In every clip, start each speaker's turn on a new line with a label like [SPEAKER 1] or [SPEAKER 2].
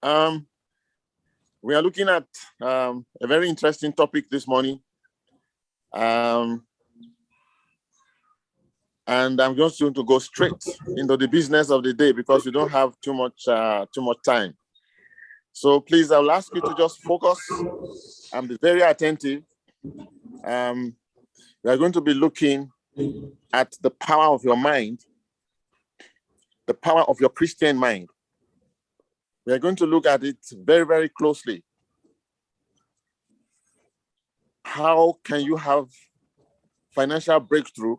[SPEAKER 1] Um, we are looking at a very interesting topic this morning. And I'm just going to go straight into the business of the day because we don't have too much time. So please, I'll ask you to just focus and be very attentive. We are going to be looking at the power of your mind, the power of your Christian mind. We are going to look at it very, very closely. How can you have financial breakthrough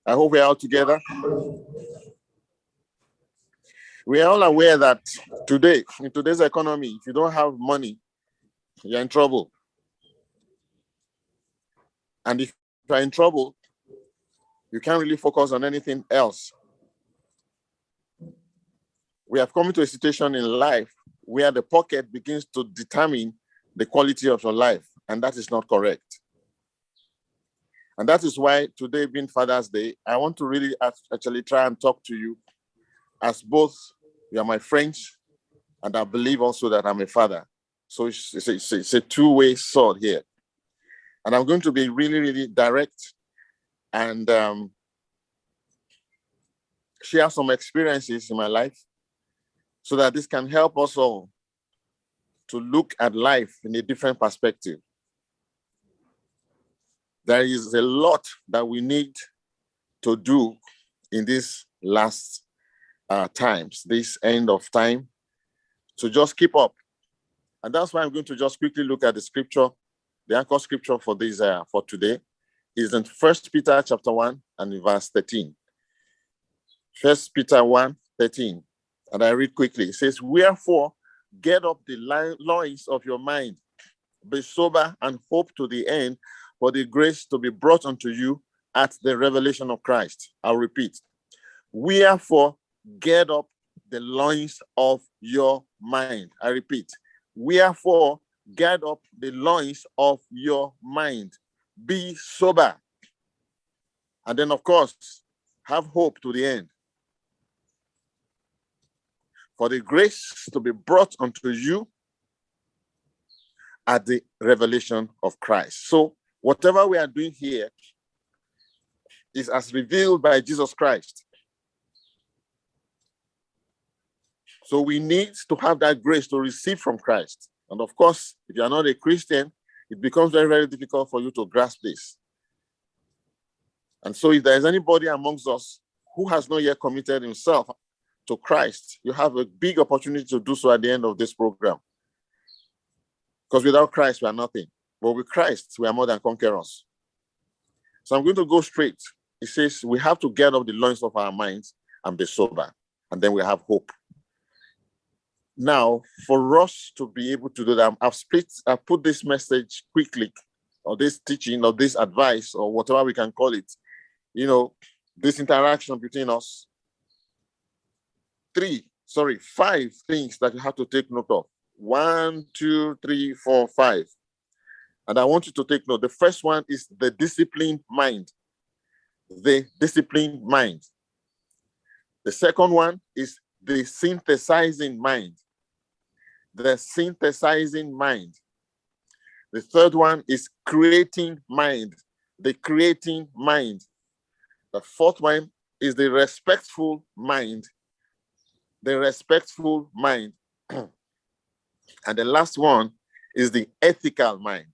[SPEAKER 1] I hope we're all together. We are all aware that today, in today's economy, if you don't have money, you're in trouble. And if you're in trouble, you can't really focus on anything else. We have come to a situation in life where the pocket begins to determine the quality of your life, and that is not correct. And that is why today, being Father's Day, I want to really actually try and talk to you as both you are my friends, and I believe also that I'm a father. So it's a two-way sword here. And I'm going to be really, really direct and share some experiences in my life so that this can help us all to look at life in a different perspective. There is a lot that we need to do in these last times, this end of time. So just keep up. And that's why I'm going to just quickly look at the scripture. The anchor scripture for this for today is in 1 Peter chapter 1 and verse 13. 1 Peter 1:13. And I read quickly. It says, "Wherefore, get up the loins of your mind, be sober and hope to the end for the grace to be brought unto you at the revelation of Christ." I'll repeat. Wherefore, get up the loins of your mind. I repeat. Wherefore, get up the loins of your mind. Be sober. And then, of course, have hope to the end. For the grace to be brought unto you at the revelation of Christ. So, whatever we are doing here is as revealed by Jesus Christ. So we need to have that grace to receive from Christ. And of course, if you are not a Christian, it becomes very, very difficult for you to grasp this. And so if there is anybody amongst us who has not yet committed himself to Christ, you have a big opportunity to do so at the end of this program. Because without Christ, we are nothing. But with Christ, we are more than conquerors. So I'm going to go straight. It says we have to get up the loins of our minds and be sober. And then we have hope. Now, for us to be able to do that, I've put this message quickly, or this teaching, or this advice, or whatever we can call it, this interaction between us. 5 things that you have to take note of. 1, 2, 3, 4, 5. And I want you to take note. The first one is the disciplined mind. The disciplined mind. The second one is the synthesizing mind. The synthesizing mind. The third one is creating mind. The creating mind. The fourth one is the respectful mind. The respectful mind. And the last one is the ethical mind.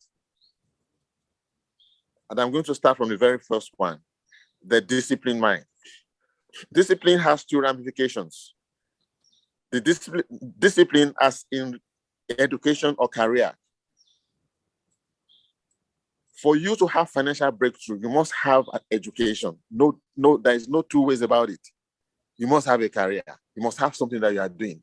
[SPEAKER 1] And I'm going to start from the very first one, the disciplined mind. Discipline has 2 ramifications. The discipline as in education or career. For you to have financial breakthrough, you must have an education. No, there is no 2 ways about it. You must have a career. You must have something that you are doing.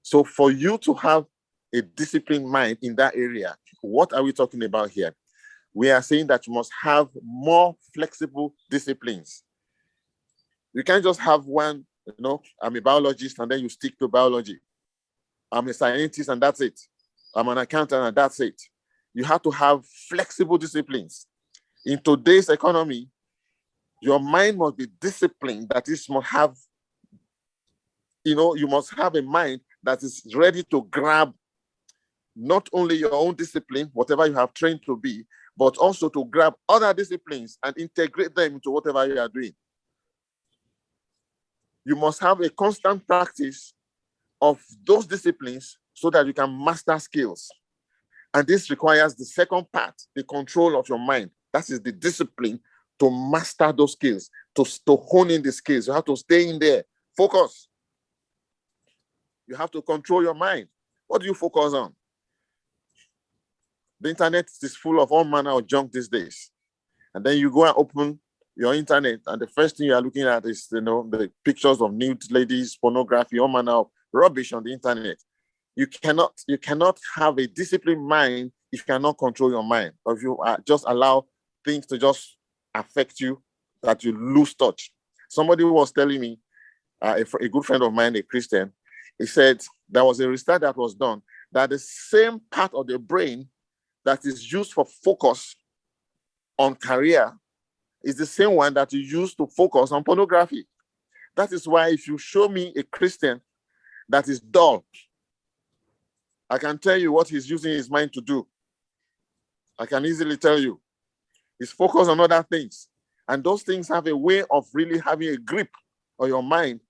[SPEAKER 1] So for you to have a disciplined mind in that area, what are we talking about here? We are saying that you must have more flexible disciplines. You can't just have one, I'm a biologist and then you stick to biology. I'm a scientist and that's it. I'm an accountant and that's it. You have to have flexible disciplines. In today's economy, Your mind must be disciplined. That is, must have, you must have a mind that is ready to grab not only your own discipline, whatever you have trained to be, but also to grab other disciplines and integrate them into whatever you are doing. You must have a constant practice of those disciplines so that you can master skills. And this requires the second part, the control of your mind. That is the discipline to master those skills, to hone in the skills. You have to stay in there, focus. You have to control your mind. What do you focus on? The internet is full of all manner of junk these days. And then you go and open your internet, and the first thing you are looking at is, the pictures of nude ladies, pornography, all manner of rubbish on the internet. You cannot have a disciplined mind if you cannot control your mind, or if you just allow things to just affect you, that you lose touch. Somebody was telling me, a good friend of mine, a Christian, he said there was a research that was done that the same part of the brain that is used for focus on career is the same one that is used to focus on pornography. That is why if you show me a Christian that is dull, I can tell you what he's using his mind to do. I can easily tell you. He's focused on other things. And those things have a way of really having a grip on your mind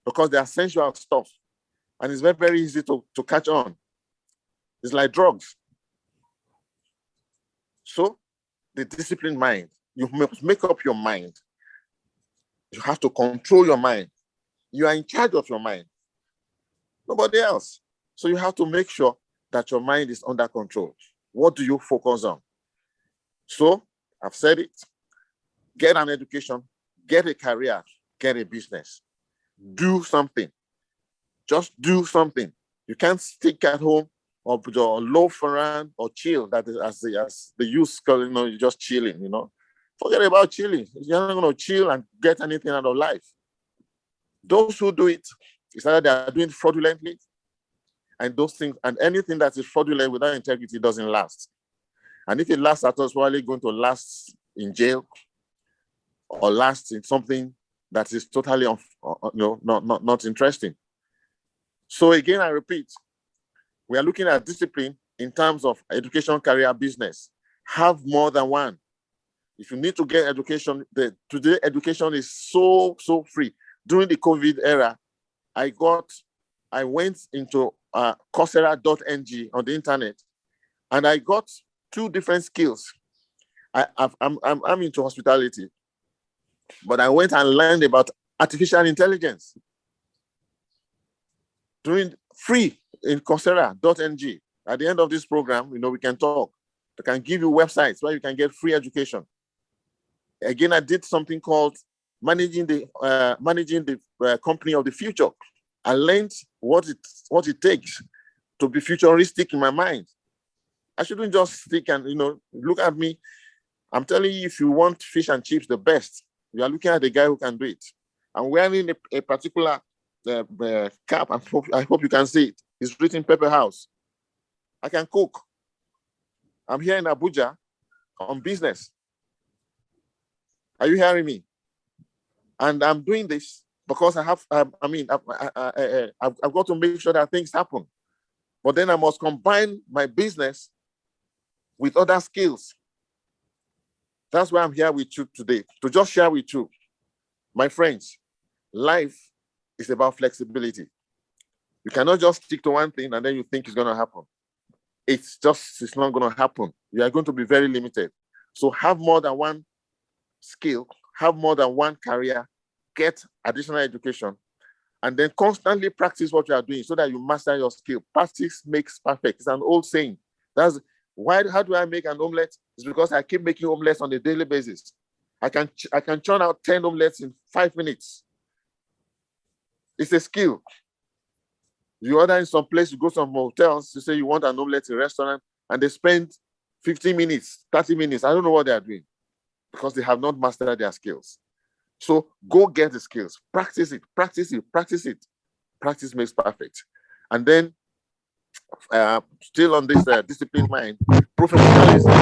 [SPEAKER 1] because they are sensual stuff. And it's very, very easy to catch on. It's like drugs. So the disciplined mind, you must make up your mind. You have to control your mind. You are in charge of your mind. Nobody else. So you have to make sure that your mind is under control. What do you focus on? So I've said it. Get an education, get a career, get a business. Do something. Just do something. You can't stick at home or loaf around or chill. That is as the youth call it, you're just chilling, Forget about chilling. You're not going to chill and get anything out of life. Those who do it, it's either they are doing it fraudulently, and those things, and anything that is fraudulent without integrity doesn't last. And if it lasts at all, it's probably going to last in jail or last in something that is totally not interesting. So again, I repeat, we are looking at discipline in terms of education, career, business. Have more than one. If you need to get education, today education is so free. During the COVID era, I went into Coursera.ng on the internet, and I got 2 different skills. I'm into hospitality, but I went and learned about artificial intelligence. Doing free in Coursera.ng. At the end of this program, we can talk. I can give you websites where you can get free education. Again, I did something called managing the company of the future. I learned what it takes to be futuristic in my mind. I shouldn't just stick and look at me. I'm telling you, if you want fish and chips the best, you are looking at the guy who can do it. I'm wearing a particular cap. I hope you can see it. It's written Pepper House. I can cook. I'm here in Abuja on business. Are you hearing me? And I'm doing this because I've got to make sure that things happen. But then I must combine my business with other skills. That's why I'm here with you today, to just share with you, my friends, life is about flexibility. You cannot just stick to one thing and then you think it's going to happen. It's not going to happen. You are going to be very limited. So have more than one skill, have more than one career, get additional education, and then constantly practice what you are doing so that you master your skill. Practice makes perfect. It's an old saying. That's why. How do I make an omelette? It's because I keep making omelettes on a daily basis. I can churn out 10 omelettes in 5 minutes. It's a skill. You order in some place, you go to some hotels, you say you want an omelette in a restaurant, and they spend 15 minutes, 30 minutes. I don't know what they are doing because they have not mastered their skills. So go get the skills, practice it, practice it, practice it. Practice makes perfect. And then, still on this disciplined mind, professionalism.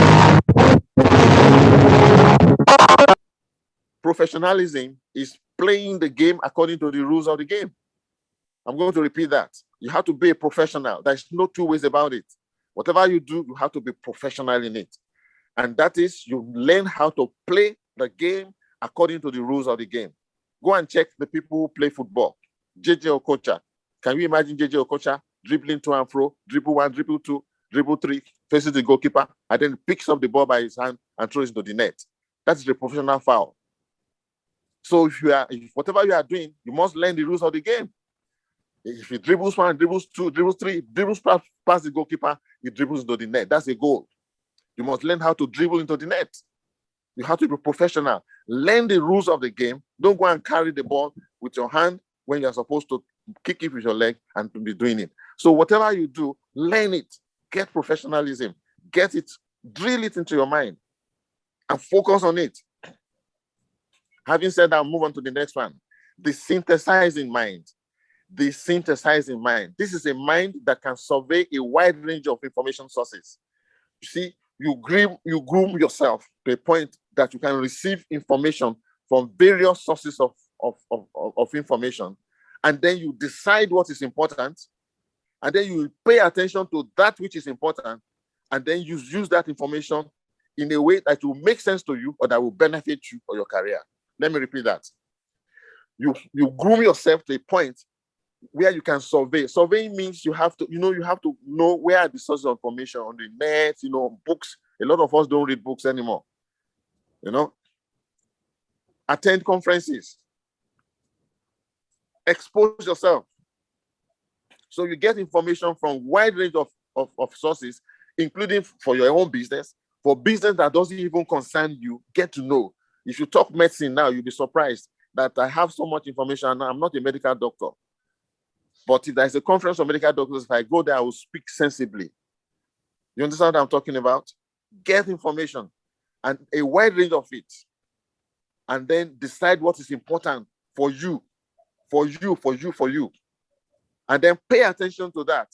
[SPEAKER 1] Professionalism is playing the game according to the rules of the game. I'm going to repeat that. You have to be a professional. There's no two ways about it. Whatever you do, you have to be professional in it. And that is, you learn how to play the game according to the rules of the game. Go and check the people who play football. JJ Okocha. Can you imagine JJ Okocha dribbling to and fro, dribble one, dribble two, dribble three, faces the goalkeeper, and then picks up the ball by his hand and throws it into the net? That's the professional foul. So if whatever you are doing, you must learn the rules of the game. If he dribbles one, dribbles two, dribbles three, dribbles past the goalkeeper, he dribbles into the net. That's a goal. You must learn how to dribble into the net. You have to be professional. Learn the rules of the game. Don't go and carry the ball with your hand when you're supposed to kick it with your leg and to be doing it. So whatever you do, learn it. Get professionalism. Get it. Drill it into your mind and focus on it. Having said that, I'll move on to the next one. The synthesizing mind. The synthesizing mind. This is a mind that can survey a wide range of information sources. You see, you groom yourself to a point that you can receive information from various sources of information, and then you decide what is important, and then you pay attention to that which is important, and then you use that information in a way that will make sense to you or that will benefit you or your career. Let me repeat that. You groom yourself to a point where you can survey. Surveying means you have to know where are the sources of information on the net, books. A lot of us don't read books anymore. Attend conferences. Expose yourself. So you get information from a wide range of sources, including for your own business, for business that doesn't even concern you. Get to know. If you talk medicine now, you'll be surprised that I have so much information. I'm not a medical doctor. But if there's a conference of medical doctors, if I go there, I will speak sensibly. You understand what I'm talking about? Get information and a wide range of it. And then decide what is important for you. And then pay attention to that.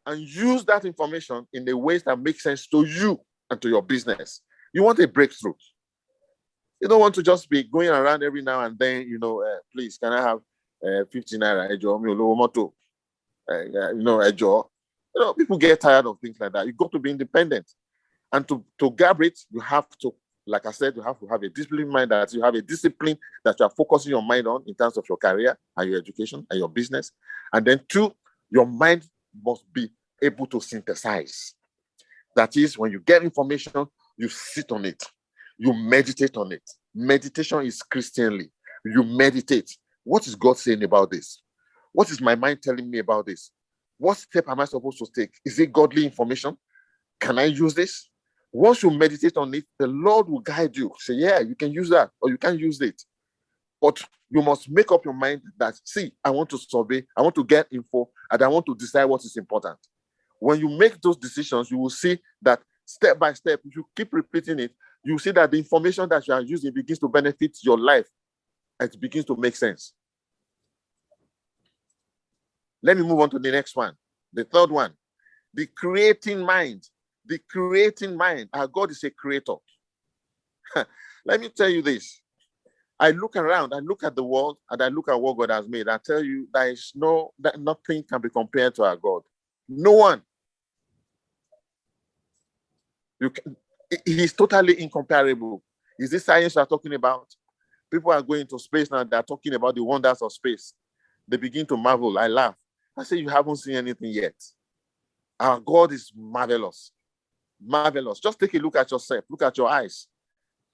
[SPEAKER 1] And use that information in the ways that make sense to you and to your business. You want a breakthrough. You don't want to just be going around every now and then, please, can I have 50 naira, people get tired of things like that. You got to be independent. And to grab it, you have to, like I said, you have to have a disciplined mind, that you have a discipline that you are focusing your mind on in terms of your career and your education and your business. And then 2, your mind must be able to synthesize. That is, when you get information, you sit on it. You meditate on it. Meditation is Christianly. You meditate. What is God saying about this? What is my mind telling me about this? What step am I supposed to take? Is it godly information? Can I use this? Once you meditate on it, the Lord will guide you. Say, yeah, you can use that, or you can use it. But you must make up your mind that, see, I want to survey, I want to get info, and I want to decide what is important. When you make those decisions, you will see that step by step, if you keep repeating it, you see that the information that you are using begins to benefit your life. And it begins to make sense. Let me move on to the next one. The third one, the creating mind. The creating mind. Our God is a creator. Let me tell you this. I look around, I look at the world, and I look at what God has made. I tell you, that nothing can be compared to our God. No one. He's totally incomparable. Is this science you are talking about? People are going to space now. They're talking about the wonders of space. They begin to marvel. I laugh. I say, you haven't seen anything yet. Our God is marvelous. Marvelous. Just take a look at yourself. Look at your eyes.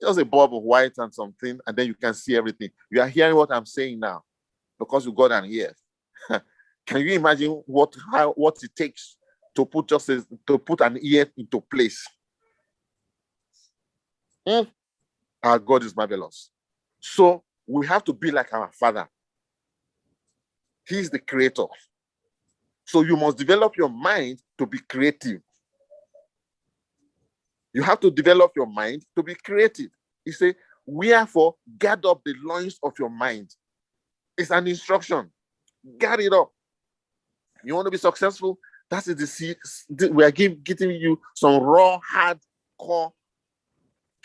[SPEAKER 1] Just a bulb of white and something, and then you can see everything. You are hearing what I'm saying now because you got an ear. Can you imagine what it takes to put an ear into place? Our God is marvelous. So we have to be like our Father. He's the creator. So you must develop your mind to be creative. You have to develop your mind to be creative. He said, wherefore, guard up the loins of your mind. It's an instruction. Guard it up. You want to be successful? That is the seed. We are giving you some raw, hardcore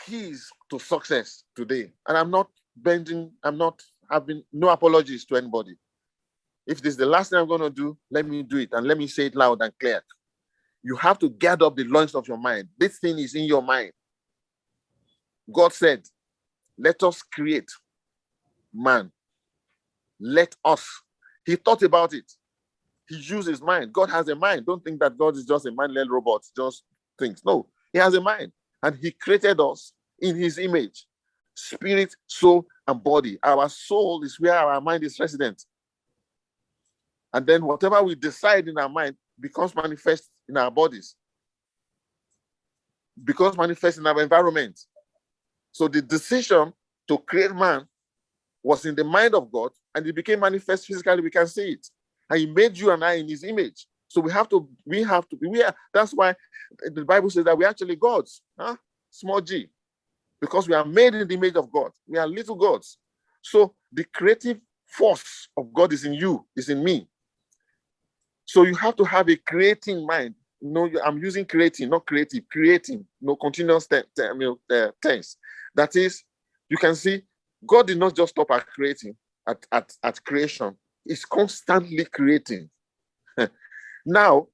[SPEAKER 1] keys to success today. And I'm not bending, I'm not having no apologies to anybody. If this is the last thing I'm going to do, let me do it, and let me say it loud and clear. You have to gather up the loins of your mind. This thing is in your mind. God said, let us create man. Let us. He thought about it. He used his mind. God has a mind. Don't think that God is just a mindless robot, just thinks. No, he has a mind. And he created us in his image. Spirit, soul, and body. Our soul is where our mind is resident. And then whatever we decide in our mind becomes manifest in our bodies, becomes manifest in our environment. So the decision to create man was in the mind of God, and it became manifest physically. We can see it. And he made you and I in his image. So we have to be, that's why the Bible says that we're actually gods, small g, because we are made in the image of God. We are little gods. So the creative force of God is in you, is in me. So you have to have a creating mind. No, I'm using creating, not creative, creating, no continuous tense. That is, you can see, God did not just stop at creating, at creation. He's constantly creating. Now,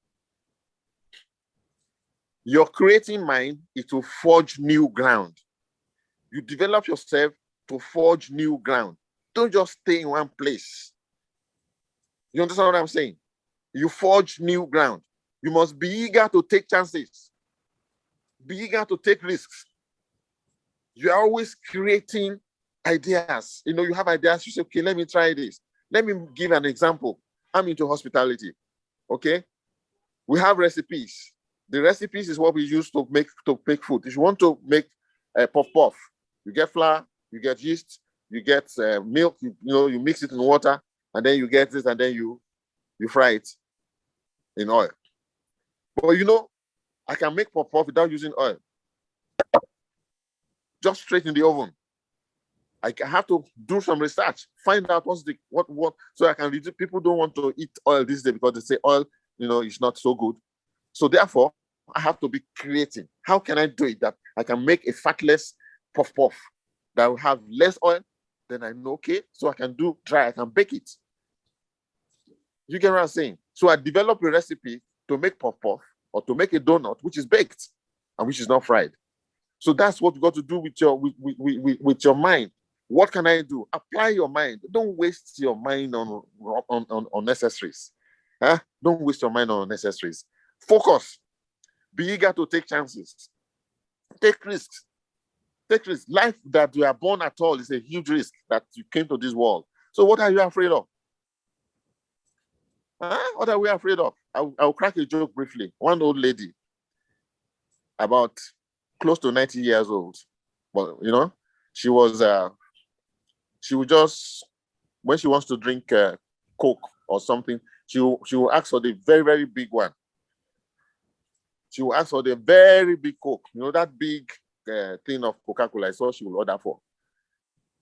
[SPEAKER 1] your creating mind is to forge new ground. You develop yourself to forge new ground. Don't just stay in one place. You understand what I'm saying? You forge new ground. You must be eager to take chances. Be eager to take risks. You are always creating ideas. You have ideas. You say, okay, let me try this. Let me give an example. I'm into hospitality. Okay? We have recipes. The recipes is what we use to make food. If you want to make a puff, you get flour, you get yeast, you get milk, you mix it in water, and then you get this, and then you fry it in oil. But I can make puff without using oil. Just straight in the oven. I have to do some research, find out what, so I can reduce. People don't want to eat oil this day because they say oil, is not so good. So therefore, I have to be creative. How can I do it that I can make a fatless puff that will have less oil? Then I know, okay, so I can I can bake it. You get what I'm saying? So I develop a recipe to make puff or to make a donut, which is baked and which is not fried. So that's what you got to do with your mind. What can I do? Apply your mind. Don't waste your mind on unnecessaries. Don't waste your mind on unnecessaries. Focus. Be eager to take chances. Take risks. Take risks. Life that you are born at all is a huge risk that you came to this world. So what are you afraid of? What are we afraid of? I'll crack a joke briefly. One old lady, about close to 90 years old, but she would just, when she wants to drink Coke or something, she will ask for the very, very big one. She will ask for the very big Coke, that big thing of Coca-Cola is what she will order for.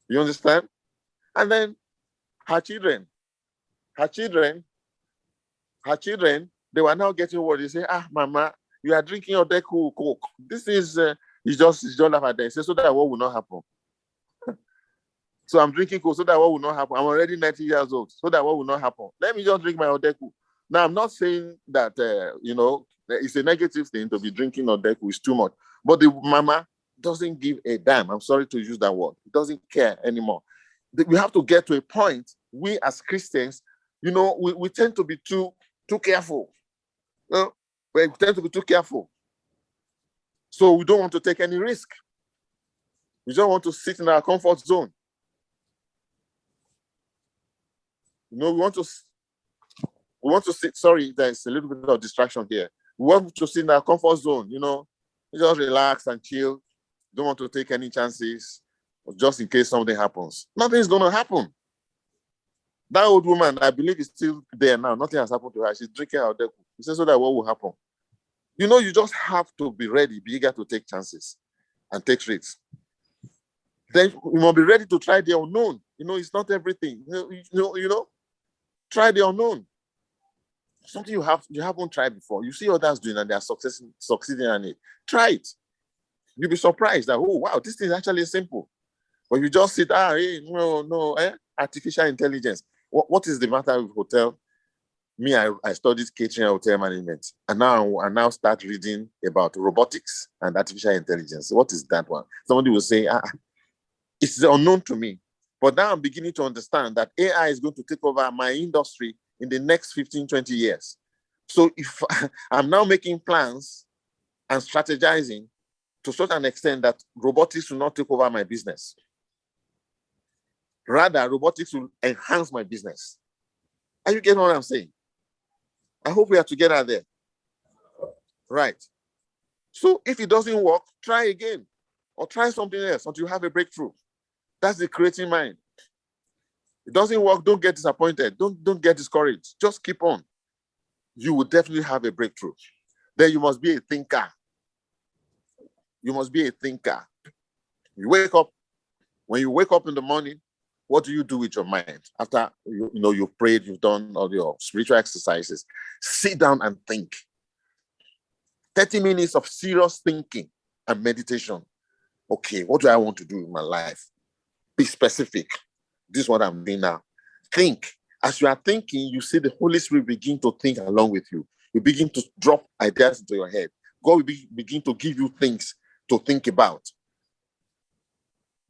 [SPEAKER 1] You understand? And then her children, they were now getting what they say, Mama, you are drinking your Coke. This is, it's just like that. So that what will not happen. So I'm drinking Coke so that what will not happen. I'm already 90 years old, so that what will not happen. Let me just drink my Odeku. Now, I'm not saying that, it's a negative thing to be drinking Odeku. It's too much. But the mama doesn't give a damn. I'm sorry to use that word. It doesn't care anymore. We have to get to a point, we as Christians, we tend to be too careful. We tend to be too careful. So we don't want to take any risk. We don't want to sit in our comfort zone. We want to sit, sorry, there's a little bit of distraction here. We want to sit in our comfort zone, just relax and chill. Don't want to take any chances, just in case something happens. Nothing's going to happen. That old woman, I believe, is still there now. Nothing has happened to her. She's drinking out there. He says, so that what will happen? You just have to be ready, be eager to take chances and take risks. Then you must be ready to try the unknown. It's not everything. Try the unknown. Something you haven't tried before. You see others doing and they are succeeding on it. Try it. You'll be surprised that, oh, wow, this thing is actually simple. But you just sit, hey, no, artificial intelligence. What is the matter with hotel? Me, I studied catering and hotel management, and now I now start reading about robotics and artificial intelligence. What is that one? Somebody will say, it's unknown to me. But now I'm beginning to understand that AI is going to take over my industry in the next 15, 20 years. So if I'm now making plans and strategizing to such an extent that robotics will not take over my business. Rather, robotics will enhance my business. Are you getting what I'm saying? I hope we are together there. Right. So if it doesn't work, try again or try something else until you have a breakthrough. That's the creating mind. It doesn't work, don't get disappointed. Don't get discouraged. Just keep on. You will definitely have a breakthrough. Then you must be a thinker. You must be a thinker. You wake up. When you wake up in the morning, what do you do with your mind? After you've prayed, you've done all your spiritual exercises, sit down and think. 30 minutes of serious thinking and meditation. Okay, what do I want to do in my life? Be specific. This is what I'm doing now. Think. As you are thinking, you see the Holy Spirit begin to think along with you. You begin to drop ideas into your head. God will begin to give you things to think about.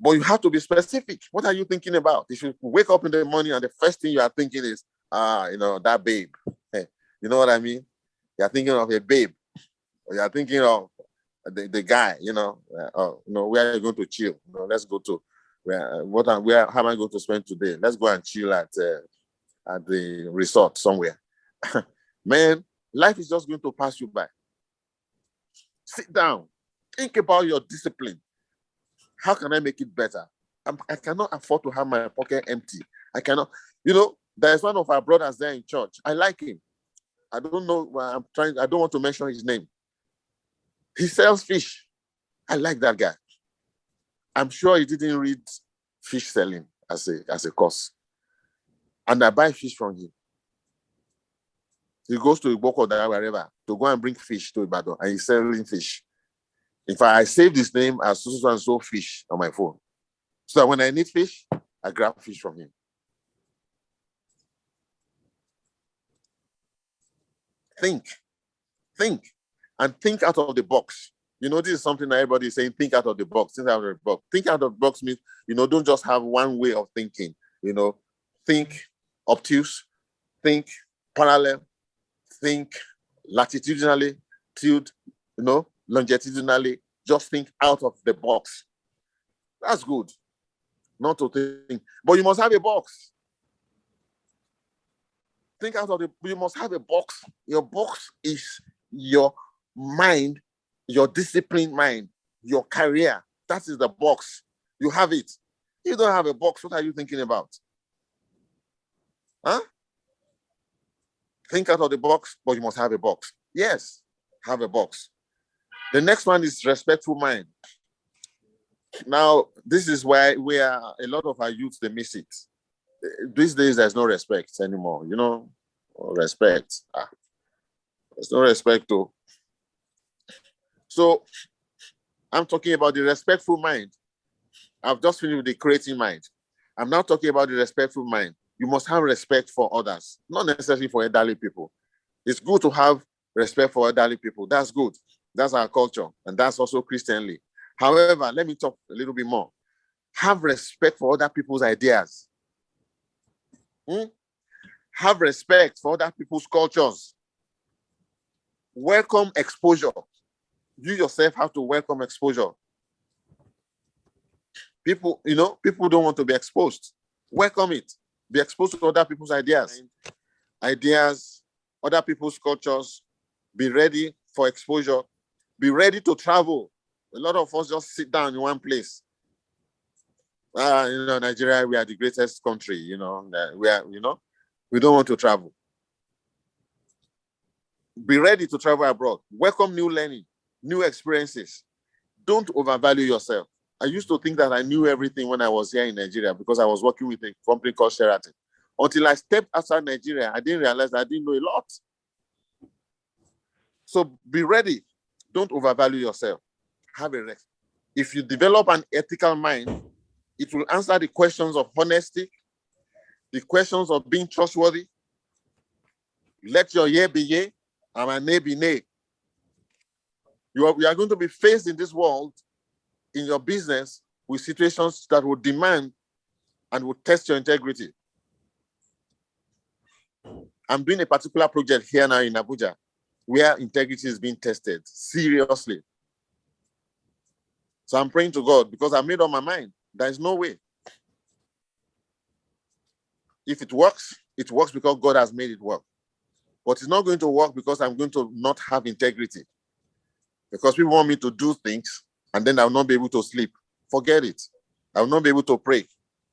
[SPEAKER 1] But you have to be specific. What are you thinking about? If you wake up in the morning and the first thing you are thinking is, that babe. Hey, you know what I mean? You're thinking of a babe. Or you're thinking of the guy, where are you going to chill? Let's go to how am I going to spend today? Let's go and chill at the resort somewhere. Man, life is just going to pass you by. Sit down. Think about your discipline. How can I make it better? I cannot afford to have my pocket empty. I cannot. There's one of our brothers there in church. I like him. I don't know. I don't want to mention his name. He sells fish. I like that guy. I'm sure he didn't read fish selling as a course. And I buy fish from him. He goes to Iboko or wherever to go and bring fish to Ibadan, and he's selling fish. In fact, I saved his name as so and so fish on my phone. So that when I need fish, I grab fish from him. Think, and think out of the box. This is something that everybody is saying, think out of the box, think out of the box. Think out of the box means, don't just have one way of thinking, think obtuse, think parallel, think latitudinally, longitudinally, just think out of the box. That's good. Not to think, but you must have a box. Think out of you must have a box. Your box is your mind, your disciplined mind, your career. That is the box. You have it. You don't have a box. What are you thinking about? Huh? Think out of the box, but you must have a box. Yes, have a box. The next one is respectful mind. Now, this is where a lot of our youth, they miss it. These days, there's no respect anymore. Respect. There's no respect, though. So, I'm talking about the respectful mind. I've just finished with the creating mind. I'm now talking about the respectful mind. You must have respect for others, not necessarily for elderly people. It's good to have respect for elderly people. That's good. That's our culture, and that's also Christianly. However, let me talk a little bit more. Have respect for other people's ideas. Have respect for other people's cultures. Welcome exposure. You yourself have to welcome exposure. People don't want to be exposed. Welcome it. Be exposed to other people's ideas, other people's cultures. Be ready for exposure. Be ready to travel. A lot of us just sit down in one place. Nigeria, we are the greatest country. We don't want to travel. Be ready to travel abroad. Welcome new learning, new experiences. Don't overvalue yourself. I used to think that I knew everything when I was here in Nigeria because I was working with a company called Sheraton. Until I stepped outside Nigeria, I didn't realize that I didn't know a lot. So be ready. Don't overvalue yourself. Have a rest. If you develop an ethical mind, It will answer the questions of honesty, the questions of being trustworthy. Let your yea be yea and my nay be nay. You are going to be faced in this world, in your business, with situations that will demand and will test your integrity. I'm doing a particular project here now in Abuja where integrity is being tested seriously. So I'm praying to God because I made up my mind. There is no way. If it works because God has made it work. But it's not going to work because I'm going to not have integrity. Because people want me to do things and then I'll not be able to sleep. Forget it. I'll not be able to pray.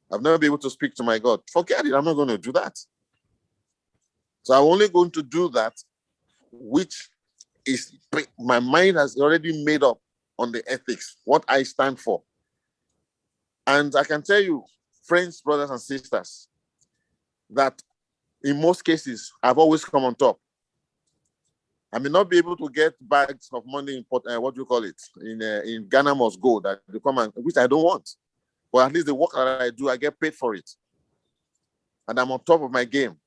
[SPEAKER 1] I'll not be able to speak to my God. Forget it. I'm not going to do that. So I'm only going to do that which is, my mind has already made up on the ethics, what I stand for. And I can tell you, friends, brothers, and sisters, that in most cases, I've always come on top. I may not be able to get bags of money in what do you call it? In Ghana must go, that they come and, which I don't want. But at least the work that I do, I get paid for it. And I'm on top of my game.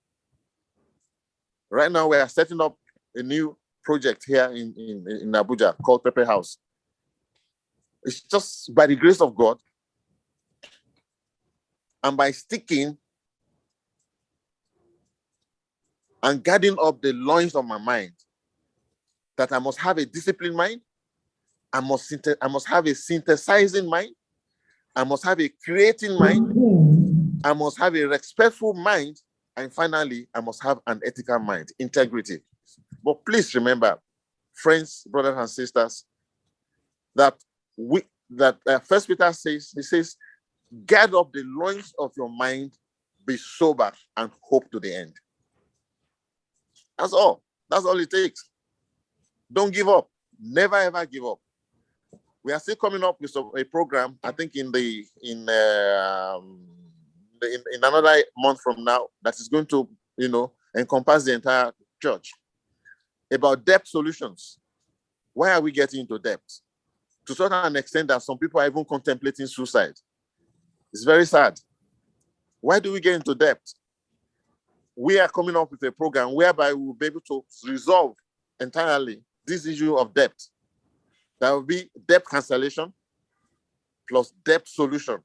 [SPEAKER 1] Right now, we are setting up a new project here in Abuja called Pepper House. It's just by the grace of God and by sticking and guarding up the loins of my mind, that I must have a disciplined mind, I must have a synthesizing mind, I must have a creating mind, I must have a respectful mind, and finally, I must have an ethical mind, integrity. But please remember, friends, brothers, and sisters, that First Peter says, he says, guard up the loins of your mind, be sober, and hope to the end. That's all. That's all it takes. Don't give up. Never ever give up. We are still coming up with a program, I think in another month from now, that is going to, encompass the entire church, about debt solutions. Why are we getting into debt? To such an extent that some people are even contemplating suicide. It's very sad. Why do we get into debt? We are coming up with a program whereby we will be able to resolve entirely this issue of debt. There will be debt cancellation plus debt solution.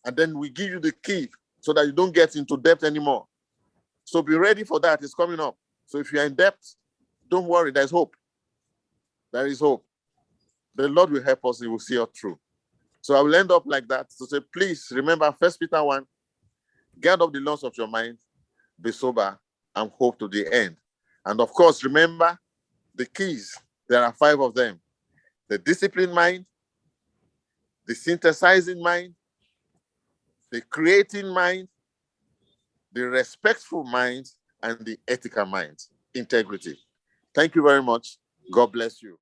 [SPEAKER 1] And then we give you the key so that you don't get into debt anymore. So be ready for that. It's coming up. So if you're in debt, don't worry. There's hope. There is hope. The Lord will help us. He will see us through. So I will end up like that. So say, please remember 1 Peter 1, guard up the loins of your mind, be sober, and hope to the end. And of course, remember the keys. There are 5 of them. The disciplined mind, the synthesizing mind, the creating mind, the respectful mind, and the ethical mind. Integrity. Thank you very much. God bless you.